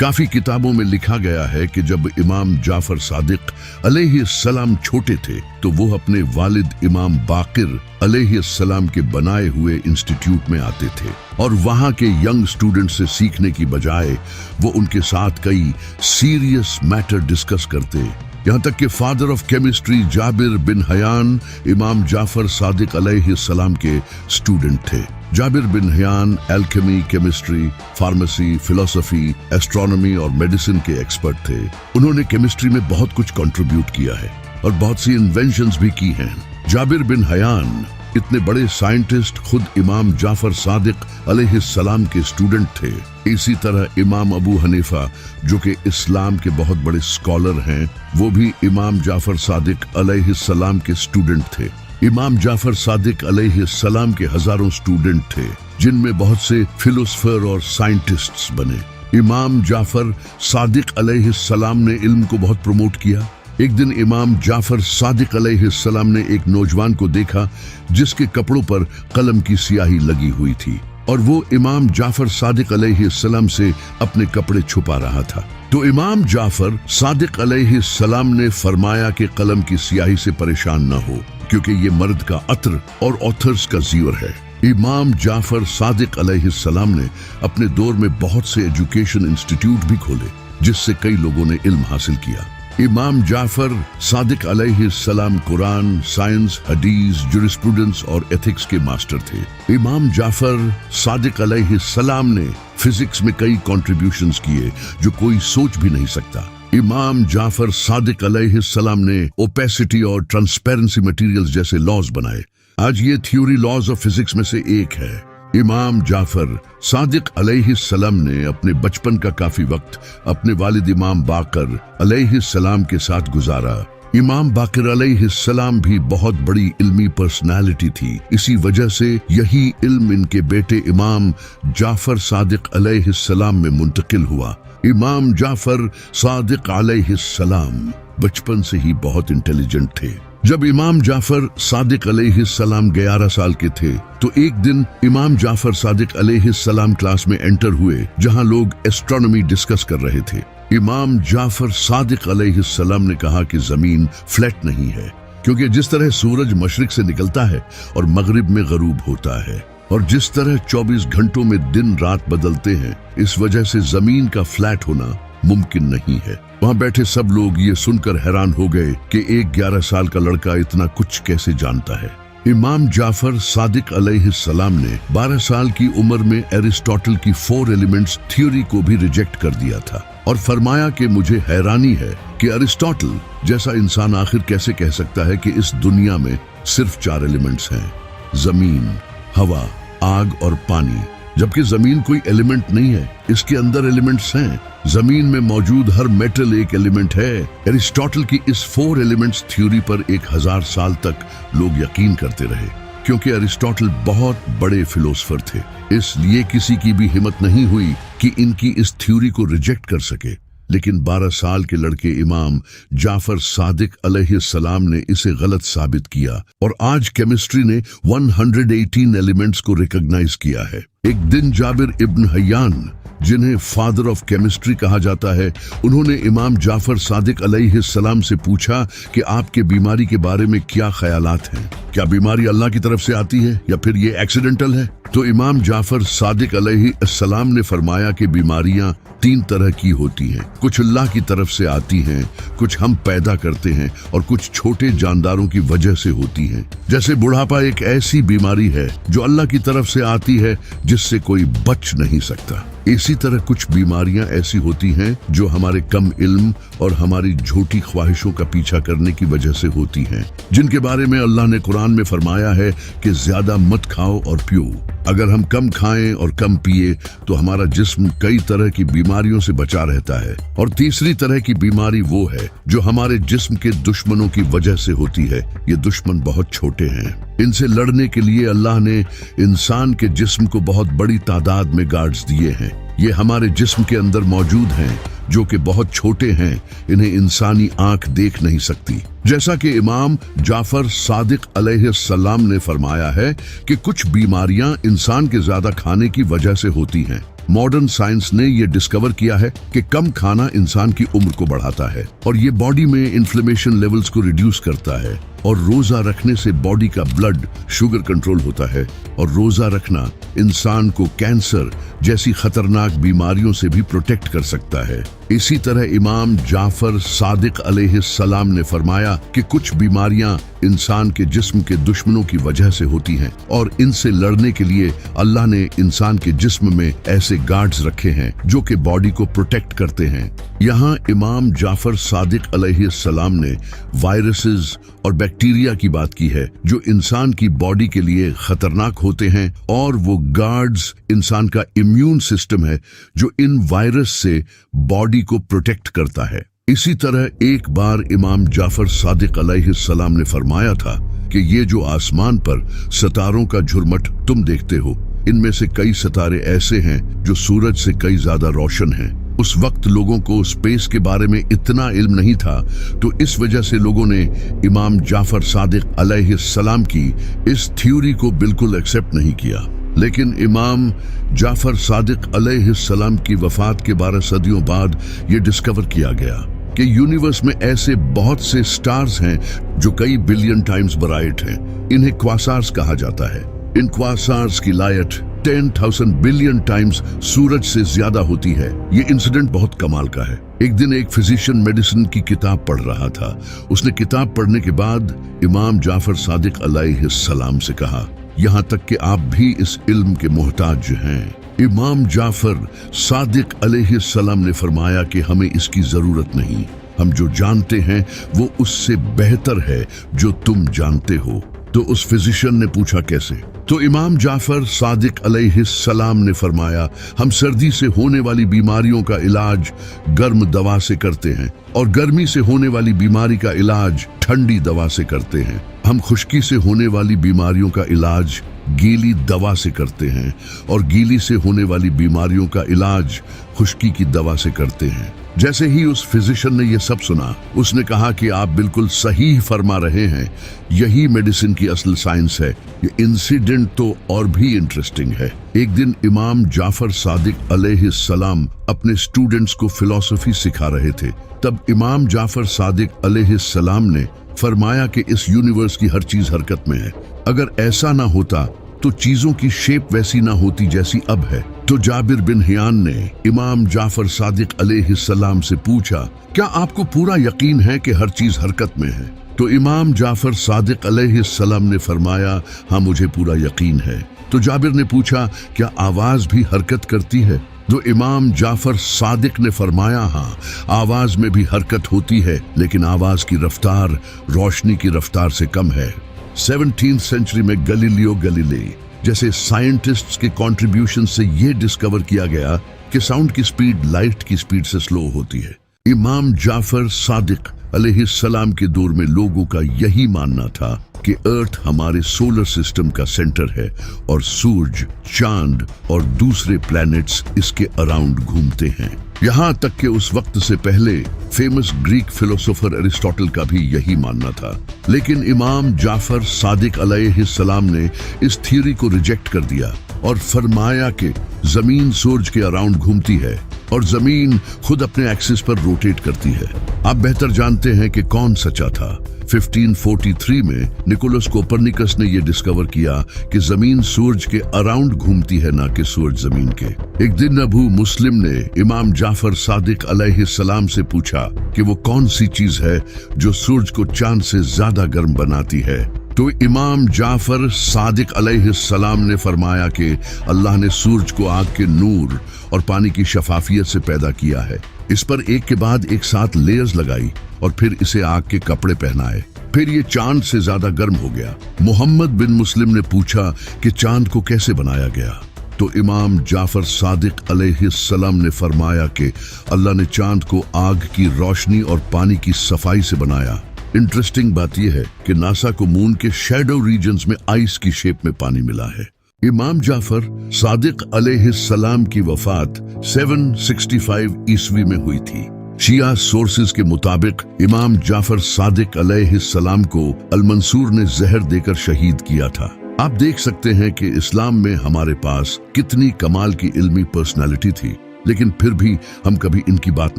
काफी किताबों में लिखा गया है कि जब इमाम जाफर सादिक अलैहिस्सलाम छोटे थे तो वो अपने वालिद इमाम बाकिर अलैहिस्सलाम के बनाए हुए इंस्टीट्यूट में आते थे और वहां के यंग स्टूडेंट से सीखने की बजाय वो उनके साथ कई सीरियस मैटर डिस्कस करते। यहाँ तक कि father of chemistry Jabir bin Hayyan Imam Jafar Sadiq अलैहिस्सलाम के स्टूडेंट थे। Jabir bin Hayyan alchemy, chemistry, pharmacy, philosophy, astronomy और मेडिसिन के एक्सपर्ट थे। उन्होंने केमिस्ट्री में बहुत कुछ कंट्रीब्यूट किया है और बहुत सी इन्वेंशंस भी की हैं। जाबिर बिन हयान इतने बड़े साइंटिस्ट खुद इमाम जाफर सादिक अलैहिस्सलाम के स्टूडेंट थे। इसी तरह इमाम अबू हनीफा जो कि इस्लाम के बहुत बड़े स्कॉलर हैं, वो भी इमाम जाफर सादिक अलैहिस्सलाम के स्टूडेंट थे। इमाम जाफर सादिक अलैहिस्सलाम के हजारों स्टूडेंट थे जिनमें बहुत से फिलोसफर और साइंटिस्ट्स बने। इमाम जाफर सादिक अलैहिस्सलाम ने इल्म को बहुत प्रमोट किया। एक दिन इमाम जाफर सादिक अलैहिस्सलाम ने एक नौजवान को देखा जिसके कपड़ों पर कलम की स्याही लगी हुई थी और वो इमाम जाफर सादिक अलैहिस्सलाम से अपने कपड़े छुपा रहा था। तो इमाम जाफर सादिक अलैहिस्सलाम ने फरमाया कि कलम की स्याही से परेशान न हो क्योंकि ये मर्द का अत्र और ऑथर्स का ज़ीवर है। इमाम जाफर सादिक अलैहिस्सलाम ने अपने दौर में बहुत से एजुकेशन इंस्टीट्यूट भी खोले जिससे कई लोगों ने इल्म हासिल किया। इमाम जाफर सादिक अलैहिस्सलाम कुरान, साइंस, हदीस, जुरिस्प्रूडेंस और एथिक्स के मास्टर थे। इमाम जाफर सादिक अलैहिस्सलाम ने फिजिक्स में कई कॉन्ट्रीब्यूशंस किए जो कोई सोच भी नहीं सकता। इमाम जाफर सादिक अलैहिस्सलाम ने ओपेसिटी और ट्रांसपेरेंसी मटेरियल्स जैसे लॉज बनाए। आज ये थ्योरी लॉज ऑफ फिजिक्स में से एक है। इमाम जाफर सादिक अलैहिस्सलाम ने अपने बचपन का काफी वक्त अपने वालिद इमाम बाकर अलैहिस्सलाम के साथ गुजारा। इमाम बाकर अलैहिस्सलाम भी बहुत बड़ी इल्मी पर्सनालिटी थी। इसी वजह से यही इल्म इनके बेटे इमाम जाफर सादिक अलैहिस्सलाम में मुंतकिल हुआ। इमाम जाफर सादिक अलैहिस्सलाम बचपन से ही बहुत इंटेलिजेंट थे। जब इमाम जाफर सादिक अलैहिस्सलाम 11 साल के थे तो एक दिन इमाम जाफर सादिक अलैहिस्सलाम क्लास में एंटर हुए जहां लोग एस्ट्रोनॉमी डिस्कस कर रहे थे। इमाम जाफर सादिक अलैहिस्सलाम ने कहा कि जमीन फ्लैट नहीं है क्योंकि जिस तरह सूरज मशरिक से निकलता है और मगरिब में गरूब होता है और जिस तरह 24 घंटों में दिन रात बदलते हैं, इस वजह से जमीन का फ्लैट होना मुमकिन नहीं है। वहां बैठे सब लोग ये सुनकर हैरान हो गए कि एक 11 साल का लड़का इतना कुछ कैसे जानता है। इमाम जाफर सादिक अलैहिस्सलाम ने 12 साल की उम्र में एरिस्टोटल की 4 एलिमेंट्स थ्योरी को भी रिजेक्ट कर दिया था और फरमाया कि मुझे हैरानी है कि एरिस्टोटल जैसा इंसान आखिर कैसे कह सकता है कि इस दुनिया में सिर्फ 4 एलिमेंट्स हैं, जमीन, हवा, आग और पानी, जबकि जमीन कोई एलिमेंट नहीं है, इसके अंदर एलिमेंट्स हैं। जमीन में मौजूद हर मेटल एक एलिमेंट है। एरिस्टोटल की इस 4 एलिमेंट्स थ्योरी पर 1000 साल तक लोग यकीन करते रहे क्योंकि एरिस्टोटल बहुत बड़े फिलोसफर थे। इसलिए किसी की भी हिम्मत नहीं हुई कि इनकी इस थ्योरी को रिजेक्ट कर सके। लेकिन 12 साल के लड़के इमाम जाफर सादिक अलैहिस्सलाम ने इसे गलत साबित किया और आज केमिस्ट्री ने 118 एलिमेंट्स को रिकॉग्नाइज किया है। एक दिन जाबिर इब्न हयान जिन्हें फादर ऑफ केमिस्ट्री कहा जाता है, उन्होंने इमाम जाफर सादिक अलैहिस्सलाम से पूछा कि आपके बीमारी के बारे में क्या ख्यालात हैं, क्या बीमारी अल्लाह की तरफ से आती है या फिर ये एक्सीडेंटल है। तो इमाम जाफर सादिक अलैहिस्सलाम ने फरमाया कि बीमारियां 3 तरह की होती हैं, कुछ अल्लाह की तरफ से आती हैं, कुछ हम पैदा करते हैं और कुछ छोटे जानदारों की वजह से होती हैं। जैसे बुढ़ापा एक ऐसी बीमारी है जो अल्लाह की तरफ से आती है जिससे कोई बच नहीं सकता। इसी तरह कुछ बीमारियां ऐसी होती हैं जो हमारे कम इल्म और हमारी झूठी ख्वाहिशों का पीछा करने की वजह से होती हैं, जिनके बारे में अल्लाह ने कुरान में फरमाया है कि ज्यादा मत खाओ और पियो। अगर हम कम खाएं और कम पिए तो हमारा जिस्म कई तरह की बीमारियों से बचा रहता है। और तीसरी तरह की बीमारी वो है जो हमारे जिस्म के दुश्मनों की वजह से होती है। ये दुश्मन बहुत छोटे हैं, इनसे लड़ने के लिए अल्लाह ने इंसान के जिस्म को बहुत बड़ी तादाद में गार्ड्स दिए हैं। ये हमारे जिस्म के अंदर मौजूद हैं जो कि बहुत छोटे हैं, इन्हें इंसानी आंख देख नहीं सकती। जैसा कि इमाम जाफर सादिक अलैहिस्सलाम ने फरमाया है कि कुछ बीमारियां इंसान के ज्यादा खाने की वजह से होती हैं। मॉडर्न साइंस ने ये डिस्कवर किया है कि कम खाना इंसान की उम्र को बढ़ाता है और ये बॉडी में इन्फ्लेमेशन लेवल्स को रिड्यूस करता है, और रोजा रखने से बॉडी का ब्लड शुगर कंट्रोल होता है, और रोजा रखना इंसान को कैंसर जैसी खतरनाक बीमारियों से भी प्रोटेक्ट कर सकता है। इसी तरह इमाम जाफर सादिक अलैहिस्सलाम ने फरमाया कि कुछ बीमारियां इंसान के जिस्म के दुश्मनों की वजह से होती हैं, और इनसे लड़ने के लिए अल्लाह ने इंसान के जिस्म में ऐसे गार्ड्स रखे हैं जो कि बॉडी को प्रोटेक्ट करते हैं। यहाँ इमाम जाफर सादिक अलैहिस्सलाम ने वायरसेस और बैक्टीरिया की बात की है जो इंसान की बॉडी के लिए खतरनाक होते हैं, और वो गार्ड्स इंसान का इम्यून सिस्टम है जो इन वायरस से बॉडी को प्रोटेक्ट करता है। इसी तरह एक बार इमाम जाफर सादिक अलैहिस्सलाम ने फरमाया था कि ये जो आसमान पर सितारों का झुरमट तुम देखते हो, इनमें से कई सितारे ऐसे हैं जो सूरज से कई ज्यादा रोशन हैं। उस वक्त लोगों को स्पेस के बारे में इतना इल्म नहीं था, तो इस वजह से लोगों ने इमाम जाफर सादिक अलैहिस्सलाम की इस थ्योरी को बिल्कुल एक्सेप्ट नहीं किया। लेकिन इमाम जाफर सादिक अलैहिस्सलाम की वफात के 12 सदियों बाद ये डिस्कवर किया गया कि यूनिवर्स में ऐसे बहुत से स्टार्स हैं जो कई बिलियन टाइम्स ब्राइट हैं। इन्हें क्वासार्स कहा जाता है। इन क्वासार्स की लाइट 10,000 बिलियन टाइम्स सूरज से ज्यादा होती है। ये इंसिडेंट बहुत कमाल का है। एक दिन एक फिजिशियन मेडिसिन की किताब पढ़ रहा था। उसने किताब पढ़ने के बाद इमाम जाफर सादिक अलैहिस्सलाम से कहा, यहाँ तक कि आप भी इस इल्म के मोहताज हैं। इमाम जाफर सादिक अलैहिस्सलाम ने फरमाया कि हमें इसकी जरूरत नहीं, हम जो जानते हैं वो उससे बेहतर है जो तुम जानते हो। तो उस फिजिशियन ने पूछा कैसे? तो इमाम जाफर सादिक अलैहिस्सलाम ने फरमाया, हम सर्दी से होने वाली बीमारियों का इलाज गर्म दवा से करते हैं, और गर्मी से होने वाली बीमारी का इलाज ठंडी दवा से करते हैं। हम खुश्की से होने वाली बीमारियों का इलाज गीली दवा से करते हैं, और गीली से होने वाली बीमारियों का इलाज खुश्की की दवा से करते हैं। जैसे ही उस फिजिशियन ने यह सब सुना, उसने कहा कि आप बिल्कुल सही फरमा रहे हैं, यही मेडिसिन की असल साइंस है। ये इंसिडेंट तो और भी इंटरेस्टिंग है। एक दिन इमाम जाफर सादिक अलैहिस्सलाम अपने स्टूडेंट्स को फिलॉसफी सिखा रहे थे। तब इमाम जाफर सादिक अलैहिस्सलाम ने फरमाया कि इस यूनिवर्स की हर चीज हरकत में है। अगर ऐसा ना होता तो चीजों की शेप वैसी ना होती जैसी अब है। तो जाबिर बिन हियान ने इमाम जाफर सादिक अलैहिस्सलाम से पूछा, क्या आपको पूरा यकीन है कि हर चीज हरकत में है? तो इमाम जाफर सादिक अलैहिस्सलाम ने फरमाया, हाँ मुझे पूरा यकीन है। तो जाबिर ने पूछा, क्या आवाज भी हरकत करती है? तो इमाम जाफर सादिक ने फरमाया, हाँ आवाज में भी हरकत होती है, लेकिन आवाज की रफ्तार रोशनी की रफ्तार से कम है। 17th सेंचुरी में गैलीलियो गैलीली जैसे साइंटिस्ट्स के कंट्रीब्यूशन से यह डिस्कवर किया गया कि साउंड की स्पीड लाइट की स्पीड से स्लो होती है। इमाम जाफर सादिक अलैहिस्सलाम के दौर में लोगों का यही मानना था कि अर्थ हमारे सोलर सिस्टम का सेंटर है और सूरज, चांद और दूसरे प्लैनेट्स इसके अराउंड घूमते हैं। यहाँ तक कि उस वक्त से पहले फेमस ग्रीक फिलोसोफर एरिस्टोटल का भी यही मानना था। लेकिन इमाम जाफर सादिक अलैहिस्सलाम ने इस थ्योरी को रिजेक्ट कर दिया और फरमाया कि जमीन सूरज के अराउंड घूमती है और जमीन खुद अपने एक्सिस पर रोटेट करती है। आप बेहतर जानते हैं कि कौन सच्चा था। 1543 में निकोलस कोपरनिकस ने यह डिस्कवर किया कि जमीन सूरज के अराउंड घूमती है, ना कि सूरज जमीन के। एक दिन अबू मुस्लिम ने इमाम जाफर सादिक अलैहिस्सलाम से पूछा कि वो कौन सी चीज है जो सूरज को चांद से ज्यादा गर्म बनाती है। तो इमाम जाफर सादिक अलैहिस्सलाम ने फरमाया कि अल्लाह ने सूरज को आग के नूर और पानी की शफाफियत से पैदा किया है। इस पर एक के बाद एक साथ लेयर्स लगाई और फिर इसे आग के कपड़े पहनाए, फिर ये चांद से ज्यादा गर्म हो गया। मोहम्मद बिन मुस्लिम ने पूछा कि चांद को कैसे बनाया गया? तो इमाम जाफर सादिक अलैहिस्सलाम ने फरमाया कि अल्लाह ने चांद को आग की रोशनी और पानी की सफाई से बनाया। इंटरेस्टिंग बात यह है कि नासा को मून के शैडो रीजन्स में आइस की शेप में पानी मिला है। इमाम जाफर सादिक अलैहिस्सलाम की वफात 765 ईस्वी में हुई थी। शिया सोर्सेज के मुताबिक इमाम जाफर सादिक अलैहिस्सलाम को अल मंसूर ने जहर देकर शहीद किया था। आप देख सकते हैं कि इस्लाम में हमारे पास कितनी कमाल की इल्मी पर्सनालिटी थी, लेकिन फिर भी हम कभी इनकी बात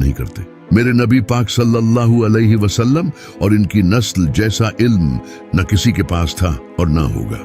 नहीं करते। मेरे नबी पाक सल्लल्लाहु अलैहि वसल्लम और इनकी नस्ल जैसा इल्म न किसी के पास था और न होगा।